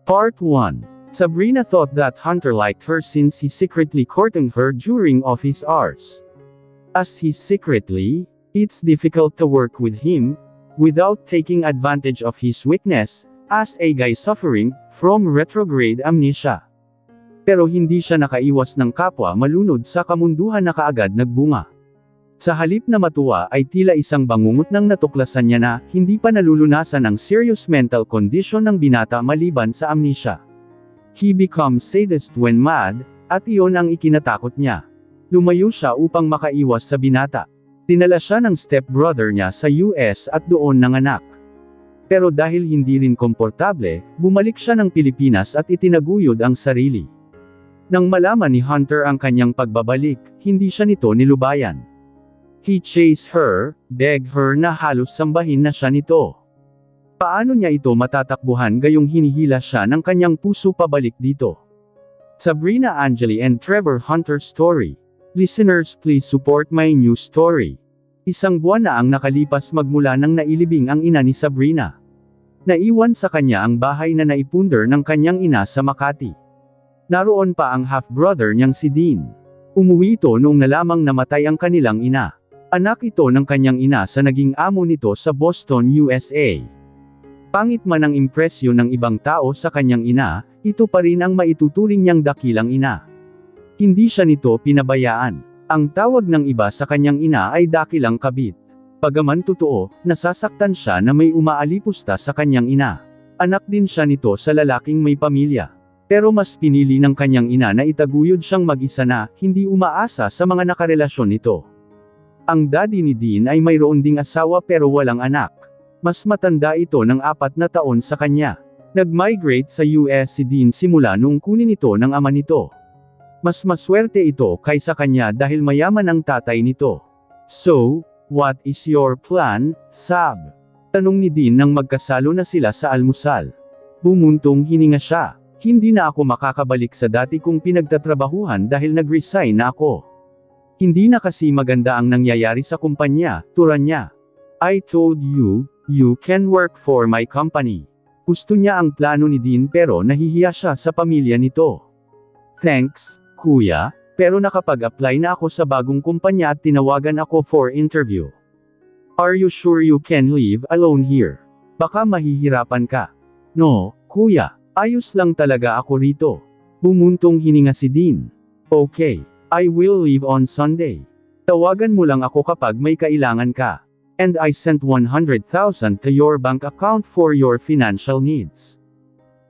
Part 1. Sabrina thought that Hunter liked her since he secretly courting her during office hours. As he secretly, it's difficult to work with him, without taking advantage of his weakness, as a guy suffering from retrograde amnesia. Pero hindi siya nakaiwas ng kapwa malunod sa kamunduhan na kaagad nagbunga. Sa halip na matuwa ay tila isang bangungot nang natuklasan niya na hindi pa nalulunasan ang serious mental condition ng binata maliban sa amnesia. He becomes sadist when mad, at iyon ang ikinatakot niya. Lumayo siya upang makaiwas sa binata. Dinala siya ng stepbrother niya sa US at doon nanganak. Pero dahil hindi rin komportable, bumalik siya ng Pilipinas at itinaguyod ang sarili. Nang malaman ni Hunter ang kanyang pagbabalik, hindi siya nito nilubayan. He chased her, begged her na halos sambahin na siya nito. Paano niya ito matatakbuhan gayong hinihila siya ng kanyang puso pabalik dito? Sabrina Angeli and Trevor Hunter Story. Listeners, please support my new story. Isang buwan na ang nakalipas magmula nang nailibing ang ina ni Sabrina. Naiwan sa kanya ang bahay na naipunder ng kanyang ina sa Makati. Naroon pa ang half-brother niyang si Dean. Umuwi ito noong nalamang namatay ang kanilang ina. Anak ito ng kanyang ina sa naging amo nito sa Boston, USA. Pangit man ang impresyon ng ibang tao sa kanyang ina, ito pa rin ang maituturing niyang dakilang ina. Hindi siya nito pinabayaan. Ang tawag ng iba sa kanyang ina ay dakilang kabit. Bagaman totoo, nasasaktan siya na may umaalipusta sa kanyang ina. Anak din siya nito sa lalaking may pamilya. Pero mas pinili ng kanyang ina na itaguyod siyang mag-isa na, hindi umaasa sa mga nakarelasyon nito. Ang daddy ni Dean ay mayroon ding asawa pero walang anak. Mas matanda ito ng 4 na taon sa kanya. Nag-migrate sa US si Dean simula noong kunin ito ng ama nito. Mas maswerte ito kaysa kanya dahil mayaman ang tatay nito. So, what is your plan, Sab? Tanong ni Dean nang magkasalo na sila sa almusal. Bumuntong hininga siya. Hindi na ako makakabalik sa dati kong pinagtatrabahuhan dahil nag-resign na ako. Hindi na kasi maganda ang nangyayari sa kumpanya, turan niya. I told you, you can work for my company. Gusto niya ang plano ni Dean pero nahihiya siya sa pamilya nito. Thanks, kuya, pero nakapag-apply na ako sa bagong kumpanya at tinawagan ako for interview. Are you sure you can live alone here? Baka mahihirapan ka. No, kuya, ayos lang talaga ako rito. Bumuntong hininga si Dean. Okay, I will leave on Sunday. Tawagan mo lang ako kapag may kailangan ka. And I sent 100,000 to your bank account for your financial needs.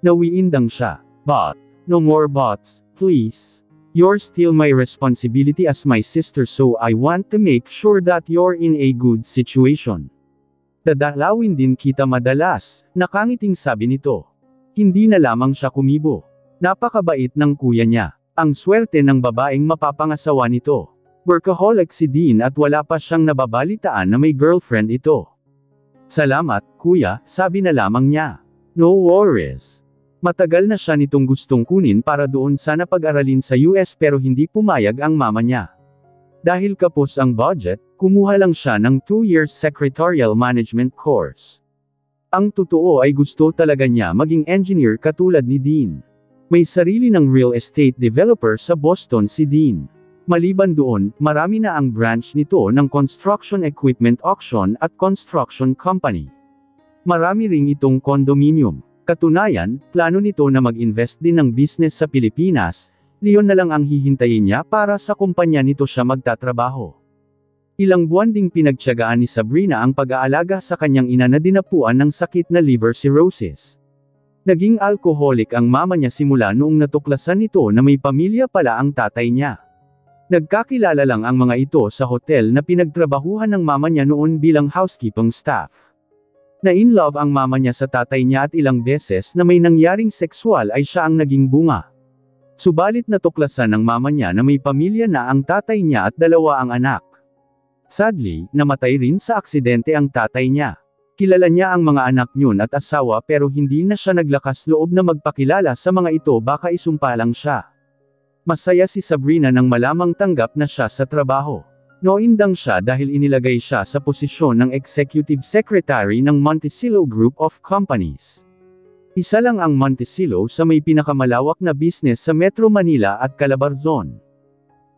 Nawiindang siya. But, no more buts, please. You're still my responsibility as my sister so I want to make sure that you're in a good situation. Dadalawin din kita madalas, nakangiting sabi nito. Hindi na lamang siya kumibo. Napakabait ng kuya niya. Ang swerte ng babaeng mapapangasawa nito. Workaholic si Dean at wala pa siyang nababalitaan na may girlfriend ito. Salamat, kuya, sabi na lamang niya. No worries. Matagal na siya nitong gustong kunin para doon sana pag-aralin sa US pero hindi pumayag ang mama niya. Dahil kapos ang budget, kumuha lang siya ng 2 years secretarial management course. Ang totoo ay gusto talaga niya maging engineer katulad ni Dean. May sarili ng real estate developer sa Boston si Dean. Maliban doon, marami na ang branch nito ng construction equipment auction at construction company. Marami ring itong condominium. Katunayan, plano nito na mag-invest din ng business sa Pilipinas, Leon na lang ang hihintayin niya para sa kumpanya nito siya magtatrabaho. Ilang buwan ding pinagtiyagaan ni Sabrina ang pag-aalaga sa kanyang ina na dinapuan ng sakit na liver cirrhosis. Naging alcoholic ang mama niya simula noong natuklasan nito na may pamilya pala ang tatay niya. Nagkakilala lang ang mga ito sa hotel na pinagtrabahuhan ng mama niya noon bilang housekeeping staff. Na-in-love ang mama niya sa tatay niya at ilang beses na may nangyaring sexual ay siya ang naging bunga. Subalit natuklasan ng mama niya na may pamilya na ang tatay niya at 2 ang anak. Sadly, namatay rin sa aksidente ang tatay niya. Kilala niya ang mga anak niyon at asawa pero hindi na siya naglakas loob na magpakilala sa mga ito baka isumpa lang siya. Masaya si Sabrina nang malamang tanggap na siya sa trabaho. Noindang siya dahil inilagay siya sa posisyon ng Executive Secretary ng Montecillo Group of Companies. Isa lang ang Montecillo sa may pinakamalawak na business sa Metro Manila at Calabarzon.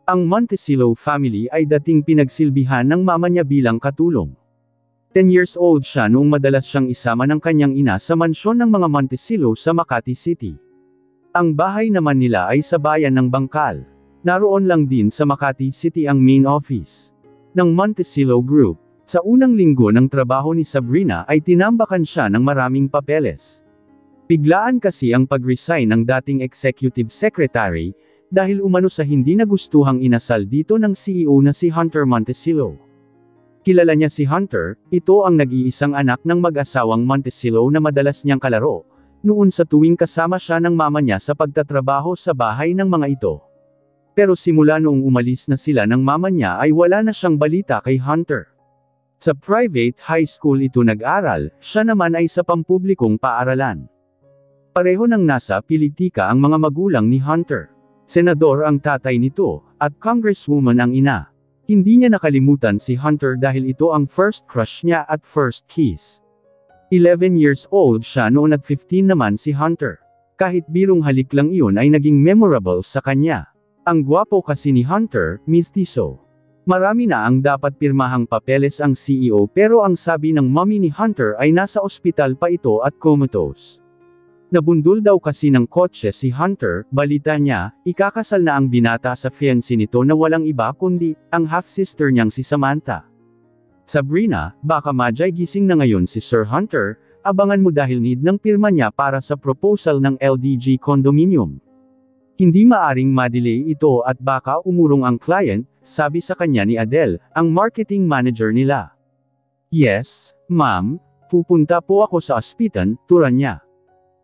Ang Montecillo family ay dating pinagsilbihan ng mama niya bilang katulong. 10 years old siya noong madalas siyang isama ng kanyang ina sa mansyon ng mga Montecillo sa Makati City. Ang bahay naman nila ay sa bayan ng Bangkal. Naroon lang din sa Makati City ang main office ng Montecillo Group. Sa unang linggo ng trabaho ni Sabrina ay tinambakan siya ng maraming papeles. Biglaan kasi ang pag-resign ng dating executive secretary, dahil umano sa hindi nagustuhang inasal dito ng CEO na si Hunter Montecillo. Kilala niya si Hunter, ito ang nag-iisang anak ng mag-asawang Montecillo na madalas niyang kalaro, noon sa tuwing kasama siya ng mama niya sa pagtatrabaho sa bahay ng mga ito. Pero simula noong umalis na sila ng mama niya ay wala na siyang balita kay Hunter. Sa private high school ito nag-aral, siya naman ay sa pampublikong paaralan. Pareho nang nasa politika ang mga magulang ni Hunter. Senador ang tatay nito, at congresswoman ang ina. Hindi niya nakalimutan si Hunter dahil ito ang first crush niya at first kiss. 11 years old siya noon at 15 naman si Hunter. Kahit birong halik lang iyon ay naging memorable sa kanya. Ang gwapo kasi ni Hunter, mistiso. Marami na ang dapat pirmahang papeles ang CEO pero ang sabi ng mommy ni Hunter ay nasa ospital pa ito at comatose. Nabundol daw kasi ng kotse si Hunter, balita niya, ikakasal na ang binata sa fiancé nito na walang iba kundi, ang half-sister niyang si Samantha. Sabrina, baka madyay gising na ngayon si Sir Hunter, abangan mo dahil need ng pirma niya para sa proposal ng LDG condominium. Hindi maaring madelay ito at baka umurong ang client, sabi sa kanya ni Adele, ang marketing manager nila. Yes, ma'am, pupunta po ako sa ospital, turan niya.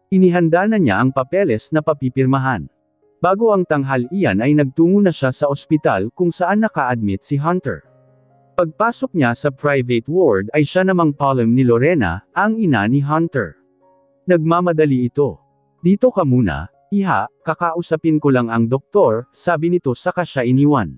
Inihanda na niya ang papeles na papipirmahan. Bago ang tanghalian ay nagtungo na siya sa ospital kung saan naka-admit si Hunter. Pagpasok niya sa private ward ay siya namang palm ni Lorena, ang ina ni Hunter. Nagmamadali ito. Dito ka muna, iha, kakausapin ko lang ang doktor, sabi nito saka siya iniwan.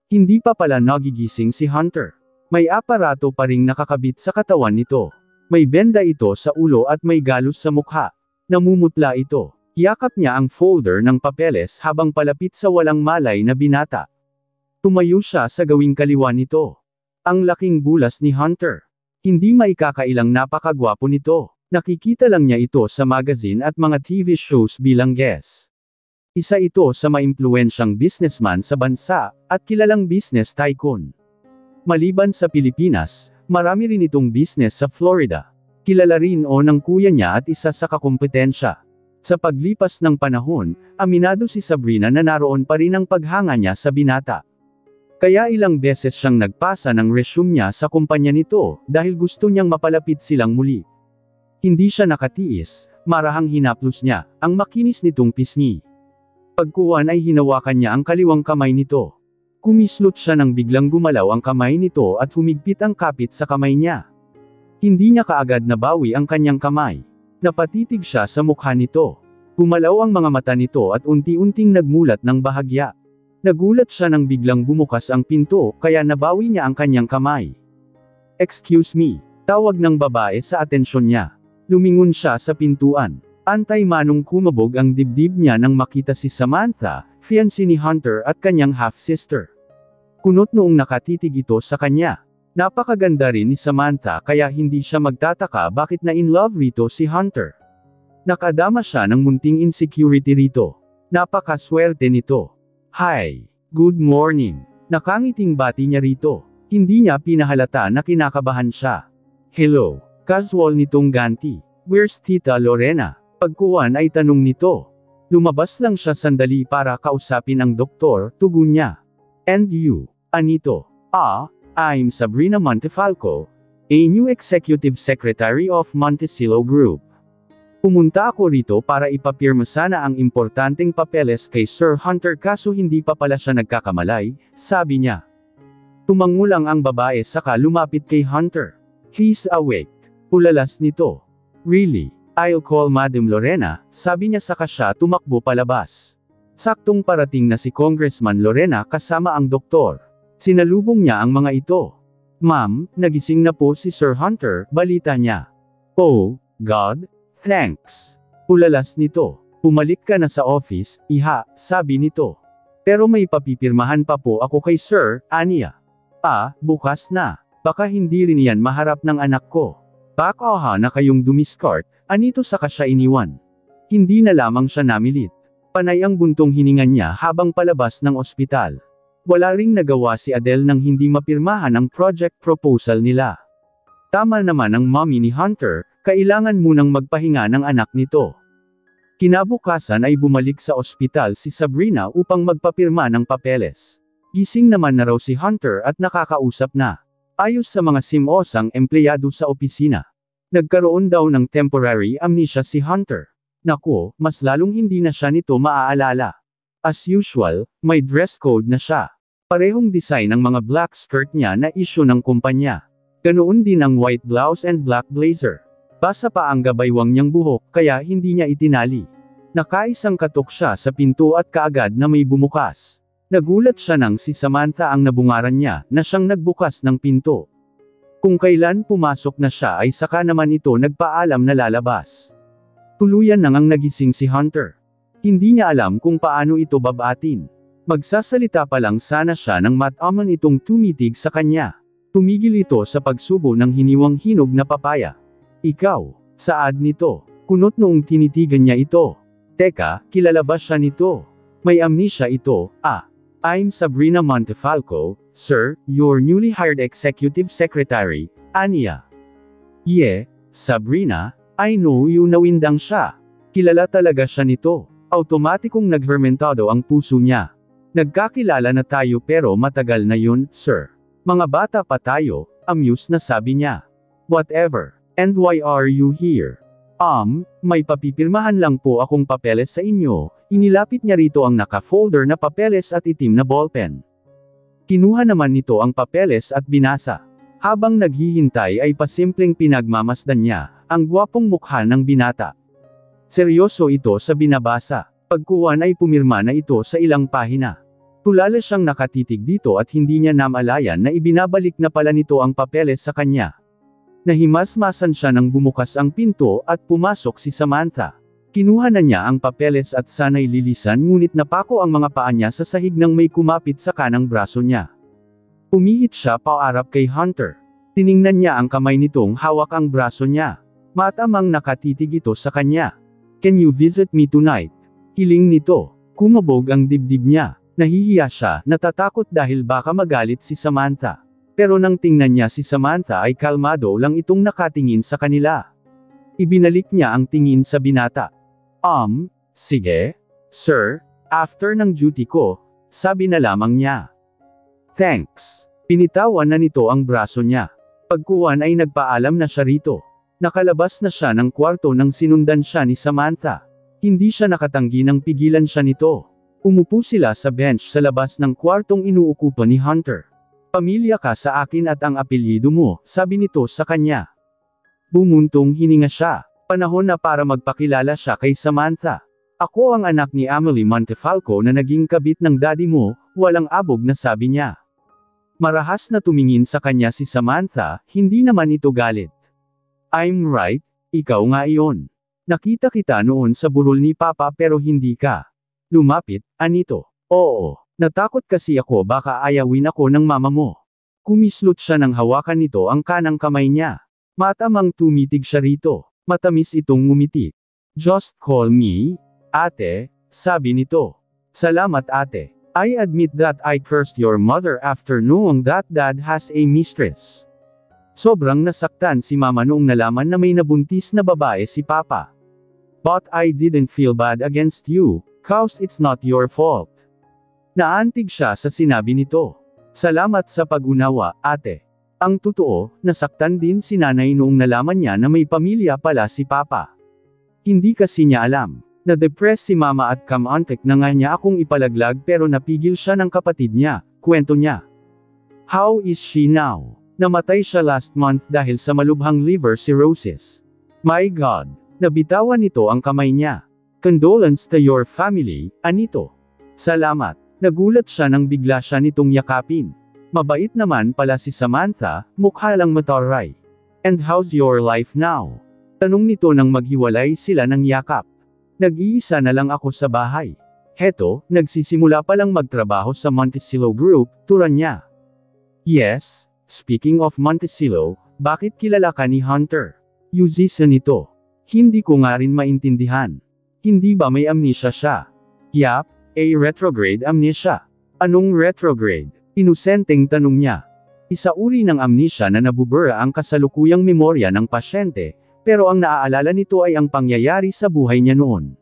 Hindi pa pala nagigising si Hunter. May aparato pa ring nakakabit sa katawan nito. May benda ito sa ulo at may galos sa mukha. Namumutla ito. Yakap niya ang folder ng papeles habang palapit sa walang malay na binata. Tumayo siya sa gawing kaliwa nito. Ang laking bulas ni Hunter. Hindi maikakailang napakagwapo nito. Nakikita lang niya ito sa magazine at mga TV shows bilang guest. Isa ito sa maimpluwensyang businessman sa bansa, at kilalang business tycoon. Maliban sa Pilipinas, marami rin itong business sa Florida. Kilala rin ng kuya niya at isa sa kakumpetensya. Sa paglipas ng panahon, aminado si Sabrina na naroon pa rin ang paghanga niya sa binata. Kaya ilang beses siyang nagpasa ng resume niya sa kumpanya nito, dahil gusto niyang mapalapit silang muli. Hindi siya nakatiis, marahang hinaplos niya, ang makinis nitong pisngi. Pagkuwan ay hinawakan niya ang kaliwang kamay nito. Kumislot siya nang biglang gumalaw ang kamay nito at humigpit ang kapit sa kamay niya. Hindi niya kaagad nabawi ang kanyang kamay. Napatitig siya sa mukha nito. Gumalaw ang mga mata nito at unti-unting nagmulat ng bahagya. Nagulat siya nang biglang bumukas ang pinto, kaya nabawi niya ang kanyang kamay. Excuse me, tawag ng babae sa atensyon niya. Lumingon siya sa pintuan. Antay-manong kumabog ang dibdib niya nang makita si Samantha, fiancé ni Hunter at kanyang half-sister. Kunot noong nakatitig ito sa kanya. Napakaganda rin ni Samantha kaya hindi siya magtataka bakit na in love rito si Hunter. Nakadama siya ng munting insecurity rito. Napakaswerte nito. Hi, good morning. Nakangiting bati niya rito. Hindi niya pinahalata na kinakabahan siya. Hello, casual nitong ganti. Where's Tita Lorena? Pagkuwan ay tanong nito. Lumabas lang siya sandali para kausapin ang doktor, tugon niya. And you, Anito? I'm Sabrina Montefalco, a new Executive Secretary of Montecillo Group. Pumunta ako rito para ipapirma sana ang importanteng papeles kay Sir Hunter kaso hindi pa pala siya nagkakamalay, sabi niya. Tumangulang ang babae saka lumapit kay Hunter. He's awake. Ulalas nito. Really? I'll call Madam Lorena, sabi niya saka siya tumakbo palabas. Saktong parating na si Congressman Lorena kasama ang doktor. Sinalubong niya ang mga ito. Ma'am, nagising na po si Sir Hunter, balita niya. Oh, God, Thanks. Ulalas nito. Pumalik ka na sa office, iha, sabi nito. Pero may papipirmahan pa po ako kay Sir, aniya. Bukas na. Baka hindi rin yan maharap ng anak ko. Baka na kayong dumiskart, anito saka siya iniwan. Hindi na lamang siya namilit. Panay ang buntong hininga niya habang palabas ng ospital. Wala ring nagawa si Adele nang hindi mapirmahan ang project proposal nila. Tama naman ang mommy ni Hunter, kailangan munang magpahinga ng anak nito. Kinabukasan ay bumalik sa ospital si Sabrina upang magpapirma ng papeles. Gising naman na raw si Hunter at nakakausap na. Ayos sa mga simosang empleyado sa opisina. Nagkaroon daw ng temporary amnesia si Hunter. Naku, mas lalong hindi na siya nito maaalala. As usual, may dress code na siya. Parehong design ng mga black skirt niya na issue ng kumpanya. Ganoon din ang white blouse and black blazer. Basa pa ang gabaywang niyang buhok kaya hindi niya itinali. Nakaisang katok siya sa pinto at kaagad na may bumukas. Nagulat siya nang si Samantha ang nabungaran niya na siyang nagbukas ng pinto. Kung kailan pumasok na siya ay saka naman ito nagpaalam na lalabas. Tuluyan nang nagising si Hunter. Hindi niya alam kung paano ito babatin. Magsasalita pa lang sana siya nang mataman itong tumitig sa kanya. Tumigil ito sa pagsubo ng hiniwang hinog na papaya. Ikaw, saad nito. Kunot noong tinitigan niya ito. Teka, kilala ba siya nito? May amnesia ito. I'm Sabrina Montefalco, sir, your newly hired executive secretary, aniya. Yeah, Sabrina, I know you. Nawindang siya. Kilala talaga siya nito. Automatikong naghermentado ang puso niya. Nagkakilala na tayo pero matagal na yun, sir. Mga bata pa tayo, amused na sabi niya. Whatever. And why are you here? May papipirmahan lang po akong papeles sa inyo. Inilapit niya rito ang naka-folder na papeles at itim na ballpen. Kinuha naman nito ang papeles at binasa. Habang naghihintay ay pasimpleng pinagmamasdan niya ang gwapong mukha ng binata. Seryoso ito sa binabasa. Pagkuwan ay pumirma na ito sa ilang pahina. Tulala siyang nakatitig dito at hindi niya namalayan na ibinabalik na pala nito ang papeles sa kanya. Nahimasmasan siya nang bumukas ang pinto at pumasok si Samantha. Kinuha na niya ang papeles at sana'y lilisan ngunit napako ang mga paa niya sa sahig nang may kumapit sa kanang braso niya. Umihit siya paarap kay Hunter. Tiningnan niya ang kamay nitong hawak ang braso niya. Matamang nakatitig ito sa kanya. Can you visit me tonight? Hiling nito. Kumabog ang dibdib niya. Nahihiya siya, natatakot dahil baka magalit si Samantha. Pero nang tingnan niya si Samantha ay kalmado lang itong nakatingin sa kanila. Ibinalik niya ang tingin sa binata. Sige, sir, after ng duty ko, sabi na lamang niya. Thanks. Pinitawan na nito ang braso niya. Pagkuwan ay nagpaalam na siya rito. Nakalabas na siya ng kwarto nang sinundan siya ni Samantha. Hindi siya nakatanggi nang pigilan siya nito. Umupo sila sa bench sa labas ng kwartong inuukupan ni Hunter. Pamilya ka sa akin at ang apelyido mo, sabi nito sa kanya. Bumuntong hininga siya. Panahon na para magpakilala siya kay Samantha. Ako ang anak ni Emily Montefalco na naging kabit ng daddy mo, walang abog na sabi niya. Marahas na tumingin sa kanya si Samantha, hindi naman ito galit. I'm right, ikaw nga iyon. Nakita kita noon sa burol ni Papa pero hindi ka. Lumapit, anito. Oo, natakot kasi ako baka ayawin ako ng mama mo. Kumislot siya nang hawakan nito ang kanang kamay niya. Matamang tumitig siya rito. Matamis itong ngumiti. Just call me, ate, sabi nito. Salamat ate. I admit that I cursed your mother after knowing that dad has a mistress. Sobrang nasaktan si mama noong nalaman na may nabuntis na babae si papa. But I didn't feel bad against you, cause it's not your fault. Naantig siya sa sinabi nito. Salamat sa pag-unawa, ate. Ang totoo, nasaktan din si nanay noong nalaman niya na may pamilya pala si papa. Hindi kasi niya alam. Na-depress si mama at kamantek na nga niya akong ipalaglag pero napigil siya ng kapatid niya, kwento niya. How is she now? Namatay siya last month dahil sa malubhang liver cirrhosis. My God! Nabitawan nito ang kamay niya. Condolence to your family, anito. Salamat. Nagulat siya nang bigla siya nitong yakapin. Mabait naman pala si Samantha, mukha lang mataray. And how's your life now? Tanong nito nang maghiwalay sila ng yakap. Nag-iisa na lang ako sa bahay. Heto, nagsisimula pa lang magtrabaho sa Montecillo Group, turan niya. Yes, speaking of Montecillo, bakit kilala ka ni Hunter? Yuzisa nito. Hindi ko nga rin maintindihan. Hindi ba may amnesia siya? Yap, a retrograde amnesia. Anong retrograde? Inusenteng tanong niya. Isa uri ng amnesia na nabubura ang kasalukuyang memorya ng pasyente, pero ang naaalala nito ay ang pangyayari sa buhay niya noon.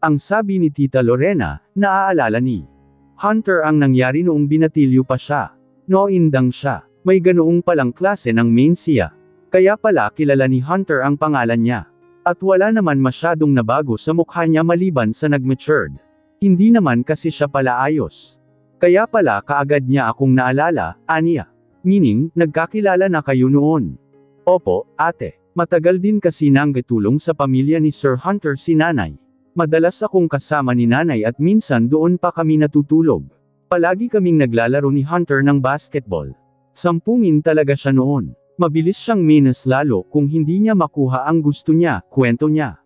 Ang sabi ni Tita Lorena, naaalala ni Hunter ang nangyari noong binatilyo pa siya. Noindang siya. May ganoong palang klase ng mensia. Kaya pala kilala ni Hunter ang pangalan niya. At wala naman masyadong nabago sa mukha niya maliban sa nag-matured. Hindi naman kasi siya pala ayos. Kaya pala kaagad niya akong naalala, aniya. Meaning, nagkakilala na kayo noon. Opo, ate. Matagal din kasi nang tulong sa pamilya ni Sir Hunter si nanay. Madalas akong kasama ni nanay at minsan doon pa kami natutulog. Palagi kaming naglalaro ni Hunter ng basketball. Sampungin talaga siya noon. Mabilis siyang menas lalo kung hindi niya makuha ang gusto niya, kwento niya.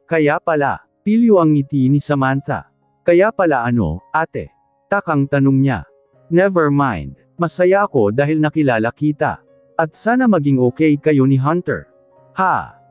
Kaya pala. Pilyo ang ngiti ni Samantha. Kaya pala ano, ate? Takang tanong niya. Never mind. Masaya ako dahil nakilala kita. At sana maging okay kayo ni Hunter.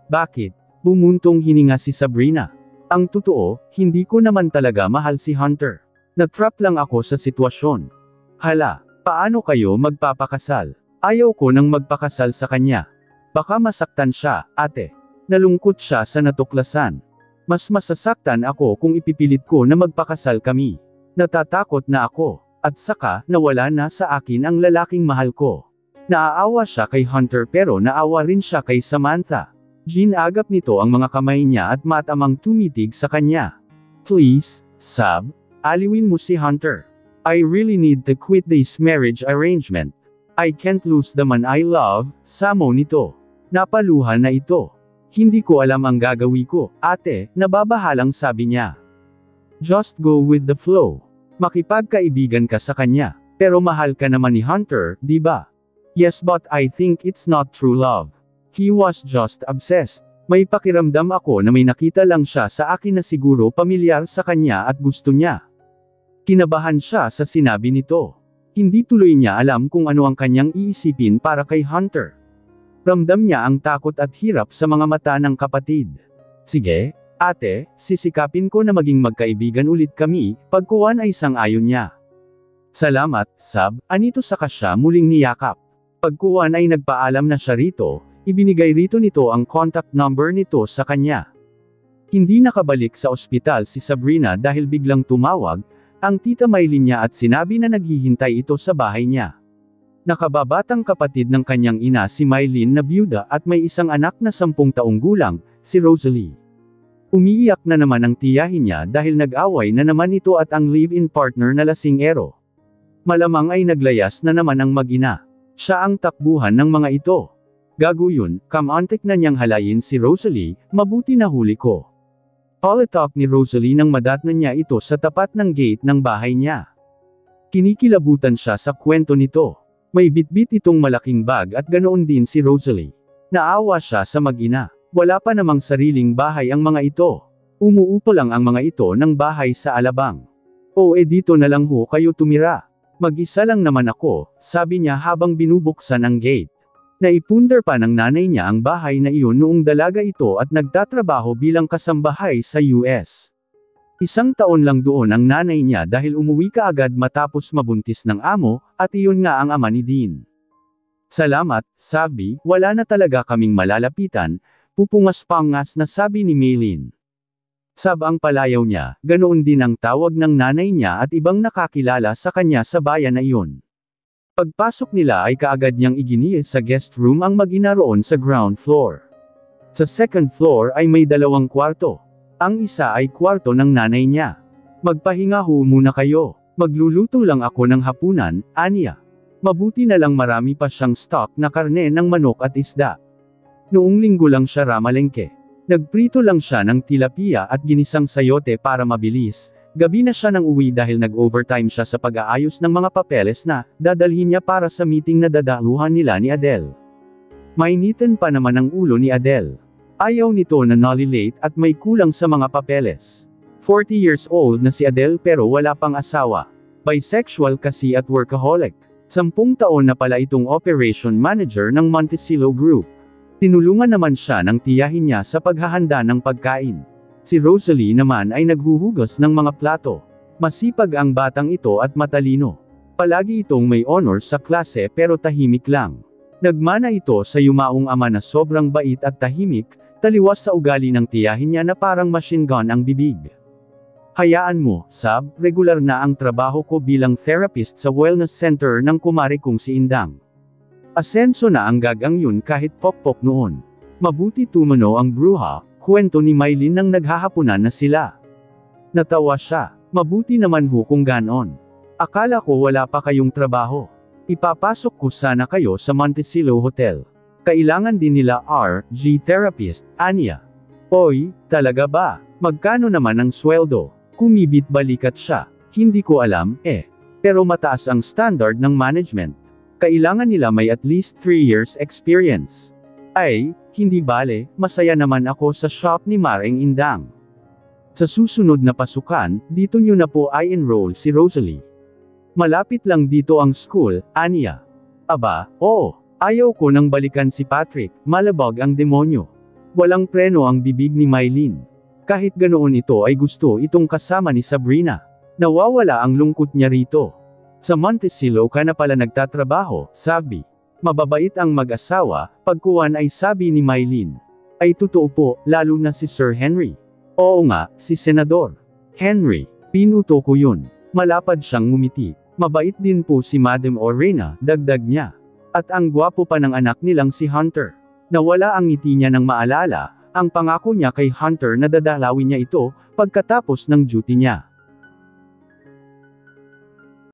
Bakit? Bumuntong hininga si Sabrina. Ang totoo, hindi ko naman talaga mahal si Hunter. Natrap lang ako sa sitwasyon. Hala. Paano kayo magpapakasal? Ayaw ko nang magpakasal sa kanya. Baka masaktan siya, ate. Nalungkot siya sa natuklasan. Mas masasaktan ako kung ipipilit ko na magpakasal kami. Natatakot na ako. At saka, nawala na sa akin ang lalaking mahal ko. Naaawa siya kay Hunter pero naawa rin siya kay Samantha. Ginagap nito ang mga kamay niya at matamang tumitig sa kanya. Please, Sab, aliwin mo si Hunter. I really need to quit this marriage arrangement. I can't lose the man I love, samo nito. Napaluhan na ito. Hindi ko alam ang gagawin ko, ate, nababahalang sabi niya. Just go with the flow. Makipagkaibigan ka sa kanya. Pero mahal ka naman ni Hunter, di ba? Yes, but I think it's not true love. He was just obsessed. May pakiramdam ako na may nakita lang siya sa akin na siguro pamilyar sa kanya at gusto niya. Kinabahan siya sa sinabi nito. Hindi tuloy niya alam kung ano ang kanyang iisipin para kay Hunter. Ramdam niya ang takot at hirap sa mga mata ng kapatid. Sige, ate, sisikapin ko na maging magkaibigan ulit kami, pagkuwan ay sang-ayon niya. Salamat, Sab, anito saka siya muling niyakap. Pagkuwan ay nagpaalam na siya rito, ibinigay rito nito ang contact number nito sa kanya. Hindi nakabalik sa ospital si Sabrina dahil biglang tumawag, ang tita Maylin niya at sinabi na naghihintay ito sa bahay niya. Nakababatang kapatid ng kanyang ina si Maylin na byuda at may isang anak na 10 taong gulang, si Rosalie. Umiiyak na naman ang tiyahin niya dahil nag-away na naman ito at ang live-in partner na lasing-ero. Malamang ay naglayas na naman ang mag-ina. Siya ang takbuhan ng mga ito. Gaguyun, kamantik na niyang halayin si Rosalie, mabuti na huli ko. Palitalk ni Rosalie nang madatnan niya ito sa tapat ng gate ng bahay niya. Kinikilabutan siya sa kwento nito. May bitbit itong malaking bag at ganoon din si Rosalie. Naawa siya sa mag-ina. Wala pa namang sariling bahay ang mga ito. Umuupo lang ang mga ito ng bahay sa Alabang. Dito na lang ho kayo tumira. Mag-isa lang naman ako, sabi niya habang binubuksan ang gate. Naipundar pa ng nanay niya ang bahay na iyon noong dalaga ito at nagtatrabaho bilang kasambahay sa US. 1 taon lang doon ang nanay niya dahil umuwi kaagad matapos mabuntis ng amo, at iyon nga ang ama ni Dean. Salamat, sabi, wala na talaga kaming malalapitan, pupungas-pangas na sabi ni Maylin. Sab ang palayaw niya, ganoon din ang tawag ng nanay niya at ibang nakakilala sa kanya sa bayan na iyon. Pagpasok nila ay kaagad niyang iginiit sa guest room ang mag-ina roon sa ground floor. Sa second floor ay may 2 kwarto. Ang isa ay kwarto ng nanay niya. Magpahinga ho muna kayo. Magluluto lang ako ng hapunan, aniya. Mabuti na lang marami pa siyang stock na karne ng manok at isda. Noong linggo lang siya ramalengke. Nagprito lang siya ng tilapia at ginisang sayote para mabilis. Gabi na siya nang uwi dahil nag-overtime siya sa pag-aayos ng mga papeles na dadalhin niya para sa meeting na dadaluhan nila ni Adele. Mainitin pa naman ang ulo ni Adele. Ayaw nito na nalilate at may kulang sa mga papeles. 40 years old na si Adele pero wala pang asawa. Bisexual kasi at workaholic. 10 taon na pala itong operation manager ng Montecillo Group. Tinulungan naman siya ng tiyahin niya sa paghahanda ng pagkain. Si Rosalie naman ay naghuhugas ng mga plato. Masipag ang batang ito at matalino. Palagi itong may honor sa klase pero tahimik lang. Nagmana ito sa yumaong ama na sobrang bait at tahimik, taliwas sa ugali ng tiyahin niya na parang machine gun ang bibig. Hayaan mo, Sab, regular na ang trabaho ko bilang therapist sa wellness center ng kumare kong si Indang. Asenso na ang gagang yun kahit pokpok noon. Mabuti tumano ang bruha, kwento ni Mylene nang naghahapunan na sila. Natawa siya, mabuti naman ho kung ganon. Akala ko wala pa kayong trabaho. Ipapasok ko sana kayo sa Montecillo Hotel. Kailangan din nila RG therapist, Anya. Oy, talaga ba? Magkano naman ang sweldo? Kumibit balikat siya. Hindi ko alam, Pero mataas ang standard ng management. Kailangan nila may at least 3 years experience. Ay, hindi bale, masaya naman ako sa shop ni Maring Indang. Sa susunod na pasukan, dito nyo na po i-enroll si Rosalie. Malapit lang dito ang school, Anya. Aba, oo. Ayaw ko nang balikan si Patrick, malabag ang demonyo. Walang preno ang bibig ni Mylene. Kahit ganoon ito ay gusto itong kasama ni Sabrina. Nawawala ang lungkot niya rito. Sa Montecillo ka na pala nagtatrabaho, sabi. Mababait ang mag-asawa, pagkuwan ay sabi ni Mylene. Ay totoo po, lalo na si Sir Henry. Oo nga, si Senador Henry. Pinuto ko yun. Malapad siyang ngumiti. Mabait din po si Madam Orena, dagdag niya. At ang gwapo pa ng anak nilang si Hunter. Nawala ang ngiti niya nang maalala, ang pangako niya kay Hunter na dadalawin niya ito, pagkatapos ng duty niya.